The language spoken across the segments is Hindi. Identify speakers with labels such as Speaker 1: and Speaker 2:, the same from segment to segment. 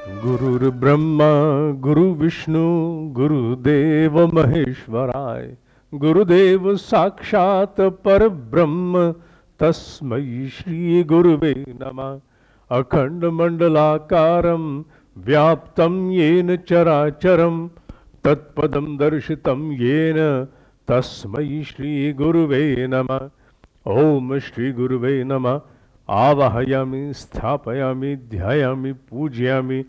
Speaker 1: गुरुर्ब्रह्मा गुरुविष्णु गुरुदेव महेश्वराय गुरुदेव साक्षात् परब्रह्म तस्मै श्री गुरुवे नमः। अखंड मंडलाकारं व्याप्तं येन चराचरं तत्पदं दर्शितं येन तस्मै श्री गुरुवे नमः। ओम श्री गुरुवे नमः। आवाहयामि स्थापयामि ध्यायामि पूजयामि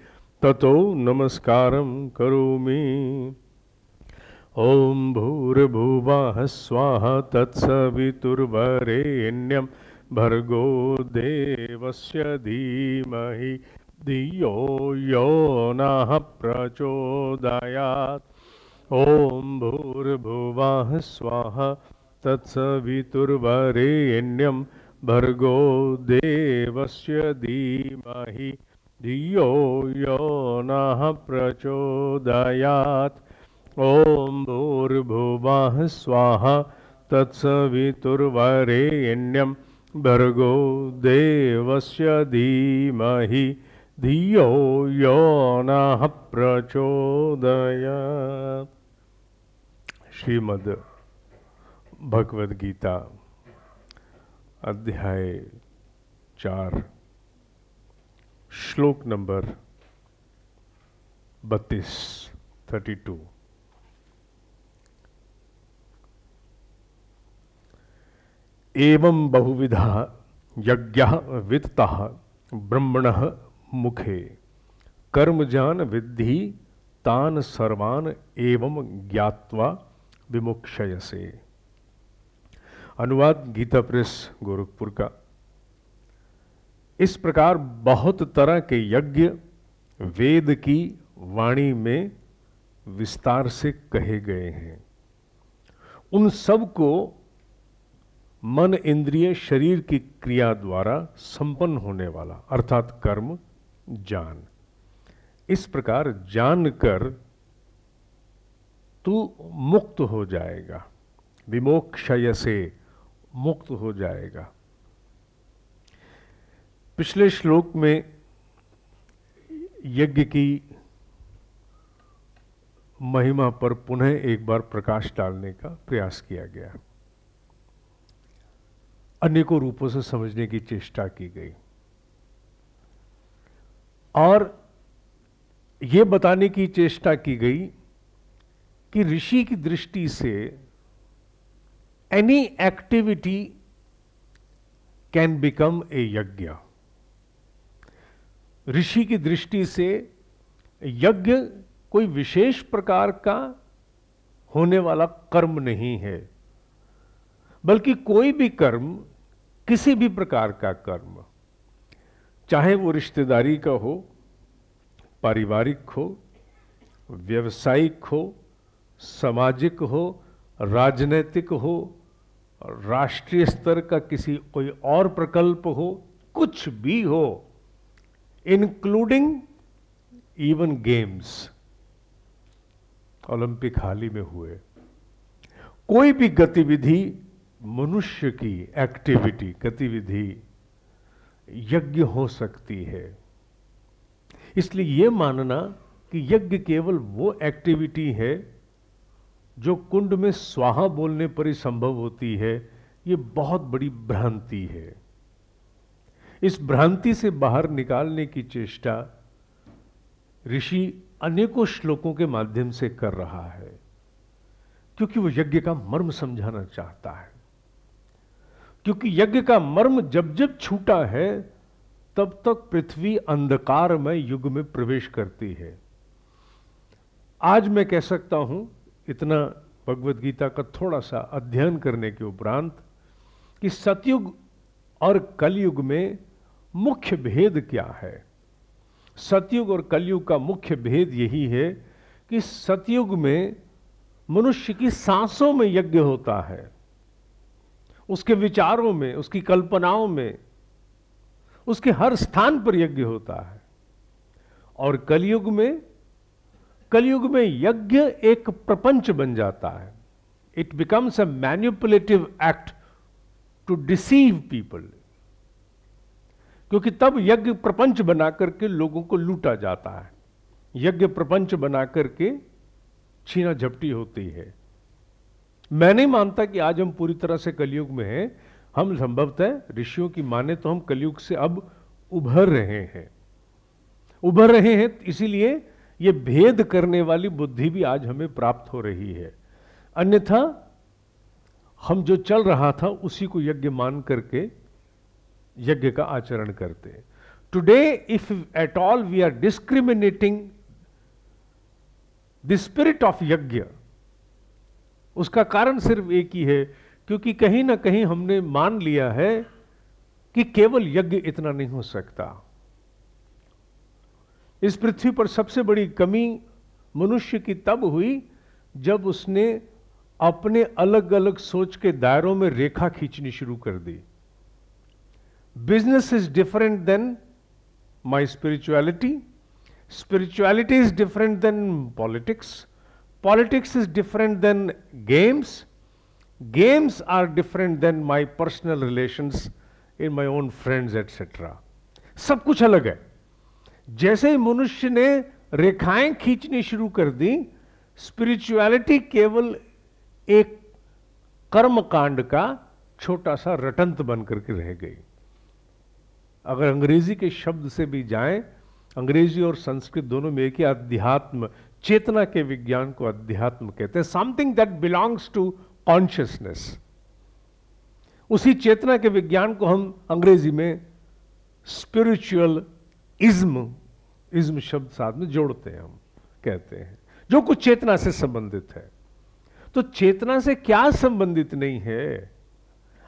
Speaker 1: ततो नमस्कारं करोमि। ओम भूर्भुवः स्वाहा तत्सवितुर्वरेण्यं भर्गो देवस्य धीमहि धियो यो नः प्रचोदयात्। ओम भूर्भुवः स्वाहा तत्सवितुर्वरेण्यं भर्गो देवस्य धीमहि धियो यो नः प्रचोदयात्। ओम भूर्भुवः स्वाहा तत्सवितुर्वरेण्यं भर्गो देवस्य धीमहि धियो यो नः प्रचोदयात्। श्रीमद् भगवद गीता अध्याय 4 श्लोक नंबर 32। एवं बहुविधा यज्ञः वित्तः ब्रह्मणः मुखे कर्मजान विद्धि तान सर्वान एवं ज्ञात्वा विमुक्षयसे। अनुवाद गीता प्रेस गोरखपुर का। इस प्रकार बहुत तरह के यज्ञ वेद की वाणी में विस्तार से कहे गए हैं। उन सब को मन इंद्रिय शरीर की क्रिया द्वारा संपन्न होने वाला अर्थात कर्म जान। इस प्रकार जानकर तू मुक्त हो जाएगा, विमोक्षयसे मुक्त हो जाएगा। पिछले श्लोक में यज्ञ की महिमा पर पुनः एक बार प्रकाश डालने का प्रयास किया गया, अनेकों रूपों से समझने की चेष्टा की गई और यह बताने की चेष्टा की गई कि ऋषि की दृष्टि से any activity can become a यज्ञ। ऋषि की दृष्टि से यज्ञ कोई विशेष प्रकार का होने वाला कर्म नहीं है, बल्कि कोई भी कर्म, किसी भी प्रकार का कर्म, चाहे वो रिश्तेदारी का हो, पारिवारिक हो, व्यावसायिक हो, सामाजिक हो, राजनैतिक हो, राष्ट्रीय स्तर का किसी कोई और प्रकल्प हो, कुछ भी हो, इंक्लूडिंग इवन गेम्स, ओलंपिक हाल ही में हुए, कोई भी गतिविधि, मनुष्य की एक्टिविटी, गतिविधि यज्ञ हो सकती है। इसलिए यह मानना कि यज्ञ केवल वो एक्टिविटी है जो कुंड में स्वाहा बोलने पर ही संभव होती है, ये बहुत बड़ी भ्रांति है। इस भ्रांति से बाहर निकालने की चेष्टा ऋषि अनेकों श्लोकों के माध्यम से कर रहा है, क्योंकि वो यज्ञ का मर्म समझाना चाहता है। क्योंकि यज्ञ का मर्म जब जब छूटा है तब तक पृथ्वी अंधकारमय युग में प्रवेश करती है। आज मैं कह सकता हूं, इतना भगवद गीता का थोड़ा सा अध्ययन करने के उपरांत, कि सतयुग और कलयुग में मुख्य भेद क्या है। सतयुग और कलयुग का मुख्य भेद यही है कि सतयुग में मनुष्य की सांसों में यज्ञ होता है, उसके विचारों में, उसकी कल्पनाओं में, उसके हर स्थान पर यज्ञ होता है। और कलयुग में यज्ञ एक प्रपंच बन जाता है। It becomes a manipulative act to deceive people. क्योंकि तब यज्ञ प्रपंच बना करके लोगों को लूटा जाता है, यज्ञ प्रपंच बना करके छीना झपटी होती है। मैं नहीं मानता कि आज हम पूरी तरह से कलयुग में हैं। हम संभवतः ऋषियों की माने तो हम कलयुग से अब उभर रहे हैं, उभर रहे हैं, इसीलिए ये भेद करने वाली बुद्धि भी आज हमें प्राप्त हो रही है। अन्यथा हम जो चल रहा था उसी को यज्ञ मान करके यज्ञ का आचरण करते हैं। Today if at all we are discriminating the spirit of yajna, उसका कारण सिर्फ एक ही है, क्योंकि कहीं ना कहीं हमने मान लिया है कि केवल यज्ञ इतना नहीं हो सकता। इस पृथ्वी पर सबसे बड़ी कमी मनुष्य की तब हुई जब उसने अपने अलग अलग सोच के दायरों में रेखा खींचनी शुरू कर दी। Business is different than my spirituality, spirituality is different than politics, politics is different than games, games are different than my personal relations in my own friends etcetera. सब कुछ अलग है। जैसे ही मनुष्य ने रेखाएं खींचनी शुरू कर दी, स्पिरिचुअलिटी केवल एक कर्मकांड का छोटा सा रटंत बन करके रह गई। अगर अंग्रेजी के शब्द से भी जाएं, अंग्रेजी और संस्कृत दोनों में एक ही अध्यात्म, चेतना के विज्ञान को अध्यात्म कहते हैं। Something that belongs to consciousness. उसी चेतना के विज्ञान को हम अंग्रेजी में स्पिरिचुअल इज्म शब्द साथ में जोड़ते हैं, हम कहते हैं जो कुछ चेतना से संबंधित है। तो चेतना से क्या संबंधित नहीं है?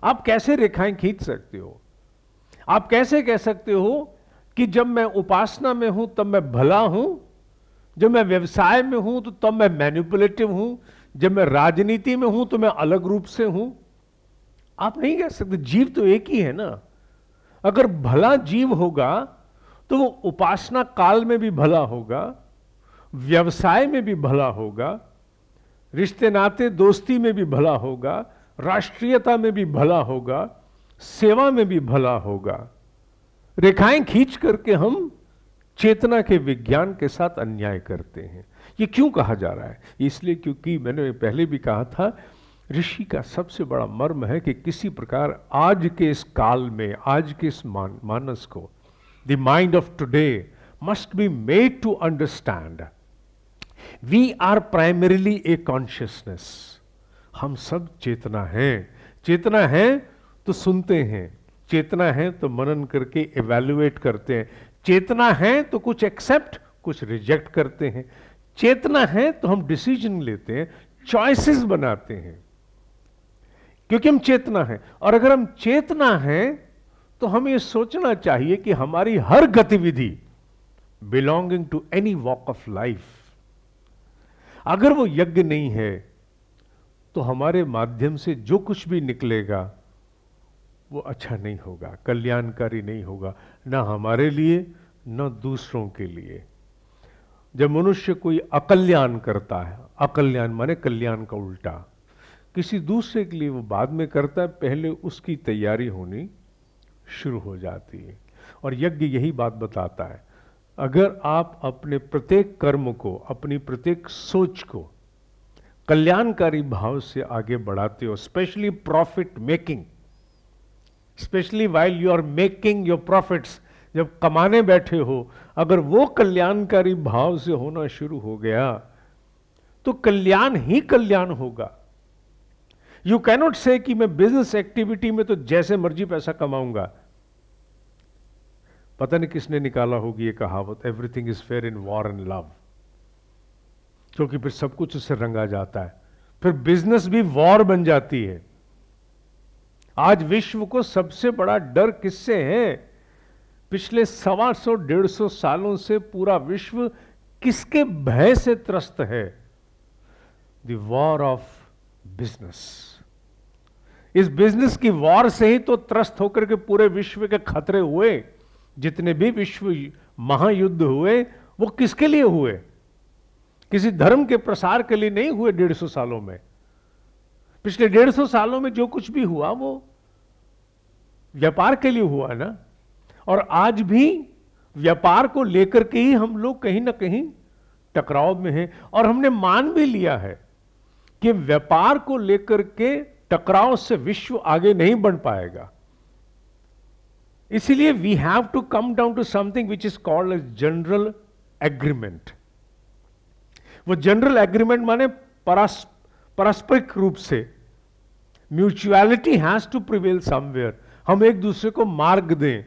Speaker 1: आप कैसे रेखाएं खींच सकते हो? आप कैसे कह सकते हो कि जब मैं उपासना में हूं तब मैं भला हूं, जब मैं व्यवसाय में हूं तो तब मैं मैनिपुलेटिव हूं, जब मैं राजनीति में हूं तो मैं अलग रूप से हूं? आप नहीं कह सकते। जीव तो एक ही है ना। अगर भला जीव होगा तो वो उपासना काल में भी भला होगा, व्यवसाय में भी भला होगा, रिश्ते नाते दोस्ती में भी भला होगा, राष्ट्रीयता में भी भला होगा, सेवा में भी भला होगा। रेखाएं खींच करके हम चेतना के विज्ञान के साथ अन्याय करते हैं। ये क्यों कहा जा रहा है? इसलिए क्योंकि मैंने पहले भी कहा था, ऋषि का सबसे बड़ा मर्म है कि किसी प्रकार आज के इस काल में, आज के इस मानस को, the mind of today must be made to understand we are primarily a consciousness। हम सब चेतना हैं। चेतना है तो सुनते हैं, चेतना है तो मनन करके इवैल्यूएट करते हैं, चेतना है तो कुछ एक्सेप्ट कुछ रिजेक्ट करते हैं, चेतना है तो हम डिसीजन लेते हैं, चॉइसेस बनाते हैं, क्योंकि हम चेतना है। और अगर हम चेतना हैं तो हमें यह सोचना चाहिए कि हमारी हर गतिविधि belonging to any walk of life, अगर वो यज्ञ नहीं है तो हमारे माध्यम से जो कुछ भी निकलेगा वो अच्छा नहीं होगा, कल्याणकारी नहीं होगा, ना हमारे लिए ना दूसरों के लिए। जब मनुष्य कोई अकल्याण करता है, अकल्याण माने कल्याण का उल्टा, किसी दूसरे के लिए वो बाद में करता है, पहले उसकी तैयारी होनी शुरू हो जाती है। और यज्ञ यही बात बताता है। अगर आप अपने प्रत्येक कर्म को, अपनी प्रत्येक सोच को कल्याणकारी भाव से आगे बढ़ाते हो, specially profit making, specially while you are making your profits, जब कमाने बैठे हो, अगर वो कल्याणकारी भाव से होना शुरू हो गया तो कल्याण ही कल्याण होगा। यू कैनॉट से कि मैं बिजनेस एक्टिविटी में तो जैसे मर्जी पैसा कमाऊंगा। पता नहीं किसने निकाला होगी ये कहावत, everything is fair in war and love, क्योंकि फिर सब कुछ उससे रंगा जाता है, फिर बिजनेस भी वॉर बन जाती है। आज विश्व को सबसे बड़ा डर किससे है? पिछले 125-150 सालों से पूरा विश्व किसके भय से त्रस्त है? The war of business. इस बिजनेस की वॉर से ही तो त्रस्त होकर के पूरे विश्व के खतरे हुए। जितने भी विश्व महायुद्ध हुए वो किसके लिए हुए? किसी धर्म के प्रसार के लिए नहीं हुए। 150 सालों में, पिछले 150 सालों में जो कुछ भी हुआ वो व्यापार के लिए हुआ ना। और आज भी व्यापार को लेकर के ही हम लोग कहीं ना कहीं टकराव में हैं, और हमने मान भी लिया है कि व्यापार को लेकर के टकराव से विश्व आगे नहीं बढ़ पाएगा। इसलिए we have to come down to something which is called as general agreement. वो जनरल एग्रीमेंट माने पारस्परिक रूप से mutuality has to prevail somewhere, हम एक दूसरे को मार्ग दें।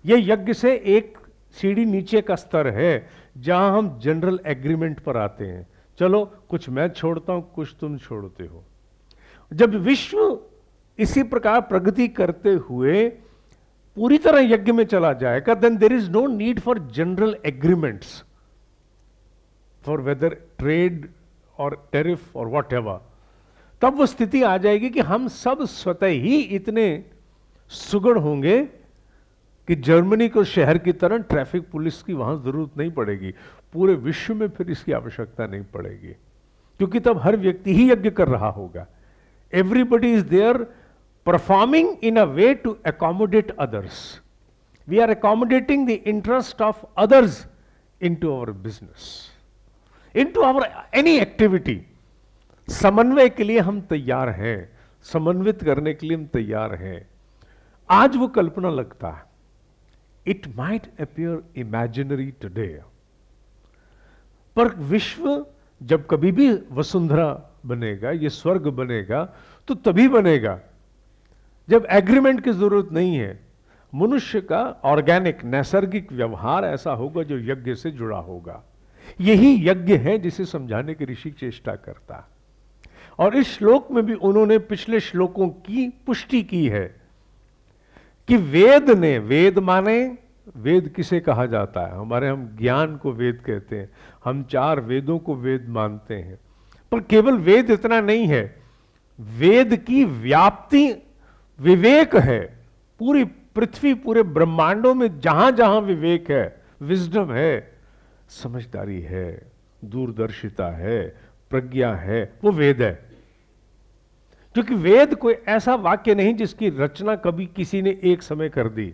Speaker 1: ये यज्ञ से एक सीढ़ी नीचे का स्तर है जहां हम जनरल एग्रीमेंट पर आते हैं। चलो कुछ मैं छोड़ता हूं, कुछ तुम छोड़ते हो। जब विश्व इसी प्रकार प्रगति करते हुए पूरी तरह यज्ञ में चला जाएगा, then there is no need for general agreements for whether trade और टेरिफ और वॉट एवर। तब वो स्थिति आ जाएगी कि हम सब स्वतः ही इतने सुगढ़ होंगे कि जर्मनी को शहर की तरह ट्रैफिक पुलिस की वहां जरूरत नहीं पड़ेगी। पूरे विश्व में फिर इसकी आवश्यकता नहीं पड़ेगी, क्योंकि तब हर व्यक्ति ही यज्ञ कर रहा होगा। Everybody is there performing in a way to accommodate others. We are accommodating the interest of others into our business, into our any activity. समन्वय के लिए हम तैयार हैं, समन्वित करने के लिए हम तैयार हैं। आज वो कल्पना लगता है, it might appear imaginary today, पर विश्व जब कभी भी वसुंधरा बनेगा, ये स्वर्ग बनेगा, तो तभी बनेगा जब एग्रीमेंट की जरूरत नहीं है। मनुष्य का ऑर्गेनिक नैसर्गिक व्यवहार ऐसा होगा जो यज्ञ से जुड़ा होगा। यही यज्ञ है जिसे समझाने की ऋषि चेष्टा करता। और इस श्लोक में भी उन्होंने पिछले श्लोकों की पुष्टि की है कि वेद ने, वेद माने वेद किसे कहा जाता है? हमारे हम ज्ञान को वेद कहते हैं, हम 4 वेदों को वेद मानते हैं। पर केवल वेद इतना नहीं है, वेद की व्याप्ति विवेक है। पूरी पृथ्वी, पूरे ब्रह्मांडों में जहां जहां विवेक है, विजडम है, समझदारी है, दूरदर्शिता है, प्रज्ञा है, वो वेद है। क्योंकि वेद कोई ऐसा वाक्य नहीं जिसकी रचना कभी किसी ने एक समय कर दी,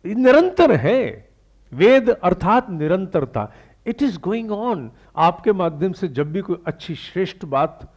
Speaker 1: निरंतर है। वेद अर्थात निरंतरता, इट इज गोइंग ऑन। आपके माध्यम से जब भी कोई अच्छी श्रेष्ठ बात